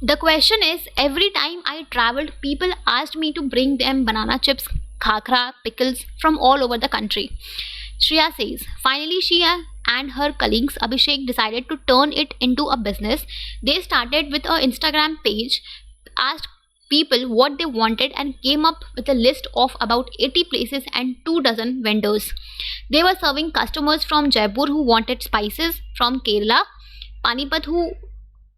The question is, every time I traveled, people asked me to bring them banana chips, khakra, pickles from all over the country. Shreya says, finally, she and her colleagues Abhishek decided to turn it into a business. They started with an Instagram page, asked people what they wanted, and came up with a list of about 80 places and 2 dozen vendors. They were serving customers from Jaipur who wanted spices, from Kerala, Panipat who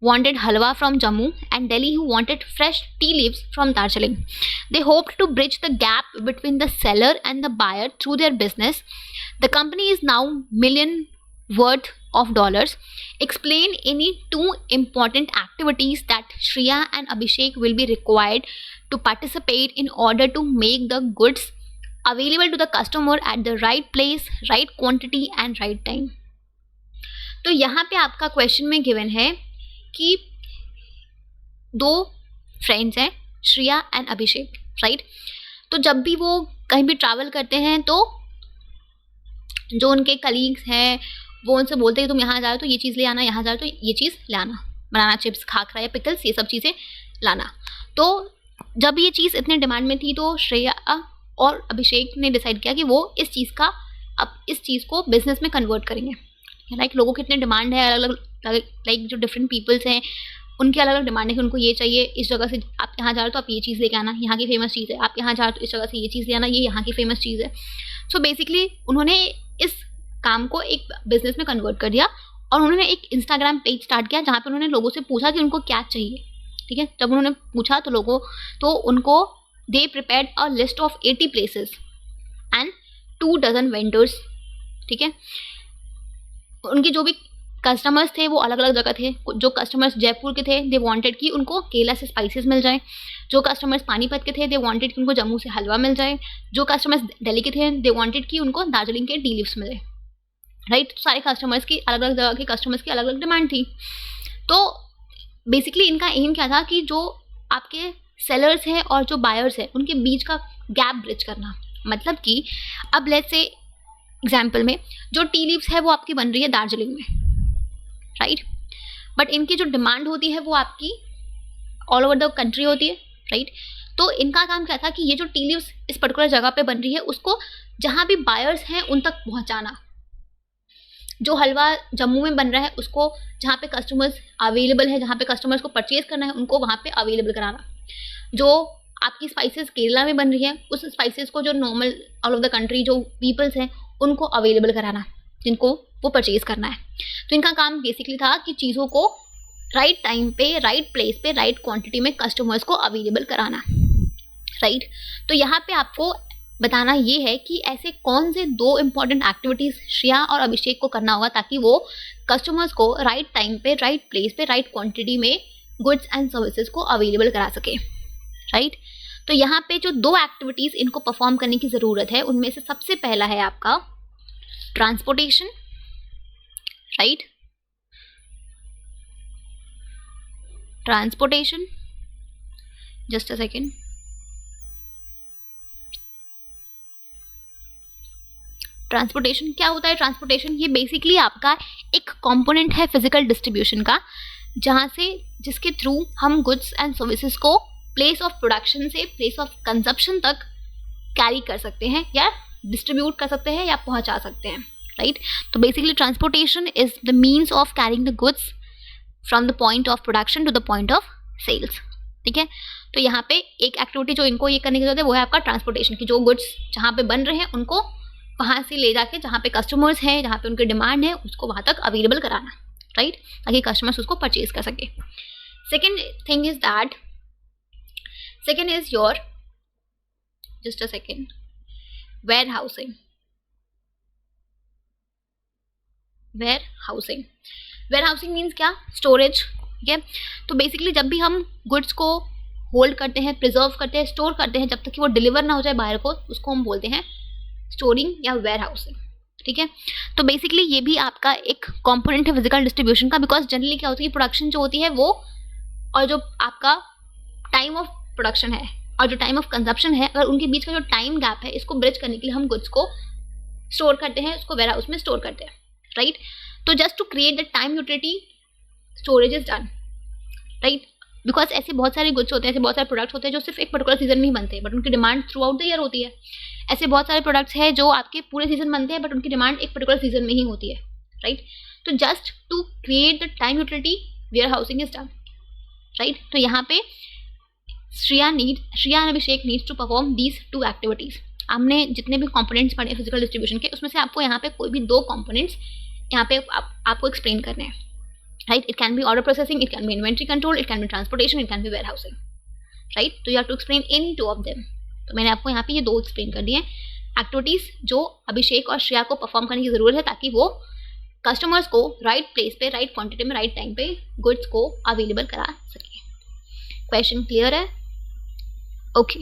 wanted halwa from Jammu, and Delhi who wanted fresh tea leaves from Darjeeling. They hoped to bridge the gap between the seller and the buyer through their business. The company is now million worth of dollars. Explain any two important activities that Shreya and Abhishek will be required to participate in order to make the goods available to the customer at the right place, right quantity and right time. तो यहाँ पे आपका question में given है कि दो friends हैं, Shreya and Abhishek, right. तो जब भी वो कहीं भी ट्रैवल करते हैं तो जो उनके कलीग्स हैं वो उनसे बोलते हैं कि तुम यहाँ जा रहे हो तो ये चीज़ ले आना, यहाँ जा रहे हो तो ये चीज़ ले आना, बनाना चिप्स, खाखरा या पिकल्स, ये सब चीज़ें लाना। तो जब ये चीज़ इतने डिमांड में थी तो श्रेया और अभिषेक ने डिसाइड किया कि वो इस चीज़ को बिजनेस में कन्वर्ट करेंगे। लाइक लोगों की इतने डिमांड है, अलग अलग, लाइक जो डिफरेंट पीपल्स हैं उनकी अलग अलग डिमांड है कि उनको ये चाहिए, इस जगह से आप यहाँ जा रहे हो तो आप ये चीज़ लेके आना, यहाँ की फेमस चीज़ है, आप यहाँ जा रहे हो तो इस जगह से ये चीज़ ले आना, ये यहाँ की फेमस चीज़ है। सो बेसिकली उन्होंने इस काम को एक बिजनेस में कन्वर्ट कर दिया और उन्होंने एक इंस्टाग्राम पेज स्टार्ट किया जहाँ पे उन्होंने लोगों से पूछा कि उनको क्या चाहिए। ठीक है, जब उन्होंने पूछा तो उनको they prepared a list of 80 places and 2 dozen vendors. ठीक है, उनके जो भी कस्टमर्स थे वो अलग अलग जगह थे। जो कस्टमर्स जयपुर के थे दे वांटेड कि उनको केला से स्पाइसेस मिल जाए, जो कस्टमर्स पानीपत के थे दे वांटेड कि उनको जम्मू से हलवा मिल जाए, जो कस्टमर्स दिल्ली के थे दे वांटेड कि उनको दार्जिलिंग के टी लीव्स मिले, राइट। सारे कस्टमर्स की अलग अलग जगह के कस्टमर्स की अलग अलग डिमांड थी। तो बेसिकली इनका एम क्या था कि जो आपके सेलर्स हैं और जो बायर्स हैं उनके बीच का गैप ब्रिज करना। मतलब कि अब लेट्स से एग्जाम्पल में जो टी लीव्स है वो आपकी बन रही है दार्जिलिंग में, राइट, बट इनकी जो डिमांड होती है वो आपकी ऑल ओवर द कंट्री होती है, राइट। तो इनका काम क्या था कि ये जो टी लीव्स इस पर्टिकुलर जगह पे बन रही है उसको जहाँ भी बायर्स हैं उन तक पहुँचाना। जो हलवा जम्मू में बन रहा है उसको जहाँ पे कस्टमर्स अवेलेबल है, जहाँ पे कस्टमर्स को परचेज करना है उनको वहाँ पे अवेलेबल कराना। जो आपकी स्पाइसेस केरला में बन रही है उस स्पाइसेस को जो normal all over the country जो पीपल्स हैं उनको अवेलेबल कराना जिनको वो परचेज करना है। तो इनका काम बेसिकली था कि चीज़ों को राइट टाइम पे, राइट प्लेस पे, राइट क्वांटिटी में कस्टमर्स को अवेलेबल कराना, राइट। तो यहाँ पे आपको बताना ये है कि ऐसे कौन से 2 इम्पॉर्टेंट एक्टिविटीज़ श्रेया और अभिषेक को करना होगा ताकि वो कस्टमर्स को राइट टाइम पे, राइट प्लेस पे, राइट क्वांटिटी में गुड्स एंड सर्विसेज को अवेलेबल करा सके, राइट। तो यहाँ पे जो 2 एक्टिविटीज़ इनको परफॉर्म करने की ज़रूरत है उनमें से सबसे पहला है आपका transportation, right, transportation. Just a second. Transportation क्या होता है? ट्रांसपोर्टेशन ये बेसिकली आपका एक कंपोनेंट है फिजिकल डिस्ट्रीब्यूशन का, जहाँ से जिसके थ्रू हम गुड्स एंड सर्विसेज को प्लेस ऑफ प्रोडक्शन से प्लेस ऑफ कंजप्शन तक कैरी कर सकते हैं या डिस्ट्रीब्यूट कर सकते हैं या पहुंचा सकते हैं, राइट। तो basically transportation is the means of carrying the goods from the point of production to the point of sales. ठीक है, तो यहाँ पे एक एक्टिविटी जो इनको ये करने की जरूरत है वो है आपका ट्रांसपोर्टेशन की, जो गुड्स जहाँ पे बन रहे हैं उनको वहाँ से ले जाके जहाँ पे कस्टमर्स हैं, जहाँ पे उनकी डिमांड है उसको वहाँ तक अवेलेबल कराना, राइट, ताकि कस्टमर्स उसको परचेज कर सके। Second thing is that, second is your, just a second, warehousing. Warehousing, warehousing means क्या? स्टोरेज। ठीक है, तो बेसिकली जब भी हम गुड्स को होल्ड करते हैं, प्रिजर्व करते हैं, स्टोर करते हैं जब तक कि वो डिलीवर ना हो जाए बाहर को, उसको हम बोलते हैं स्टोरिंग या वेयर हाउसिंग। ठीक है, तो बेसिकली ये भी आपका एक कंपोनेंट है फिजिकल डिस्ट्रीब्यूशन का, बिकॉज जनरली क्या होती है प्रोडक्शन जो होती है वो और जो आपका टाइम ऑफ प्रोडक्शन है और जो टाइम ऑफ कंजप्शन है, अगर उनके बीच का जो टाइम गैप है इसको ब्रिज करने के लिए हम गुड्स को स्टोर करते हैं, उसको वेयर हाउस में स्टोर करते हैं, राइट। तो just to create the time utility storage is done, right. Because ऐसे बहुत सारे गुड्स होते हैं, ऐसे बहुत सारे प्रोडक्ट्स होते हैं जो सिर्फ एक पर्टिकुलर सीजन में ही बनते हैं, बट उनकी demand through out the year होती है। ऐसे बहुत सारे प्रोडक्ट्स हैं जो आपके पूरे सीजन बनते हैं, बट उनकी डिमांड एक पर्टिकुलर सीजन में ही होती है, राइट। तो just to create the time utility warehousing is done, right. तो यहाँ पे Shreya and Abhishek needs to perform these 2 activities. हमने जितने भी कंपोनेंट्स पढ़े फिजिकल डिस्ट्रीब्यूशन के, उसमें से आपको यहाँ पे कोई भी 2 कंपोनेंट्स यहाँ पे आपको एक्सप्लेन करने हैं, right. It can be order processing, it can be inventory control, it can be transportation, it can be warehousing, right. तो you have to explain any 2 of them. तो मैंने आपको यहाँ पे ये 2 एक्सप्लेन कर दिए एक्टिविटीज जो अभिषेक और श्रेया को परफॉर्म करने की जरूरत है, ताकि वो कस्टमर्स को राइट प्लेस पे, राइट क्वांटिटी में, राइट टाइम पे गुड्स को अवेलेबल करा सके। क्वेश्चन क्लियर है? ओके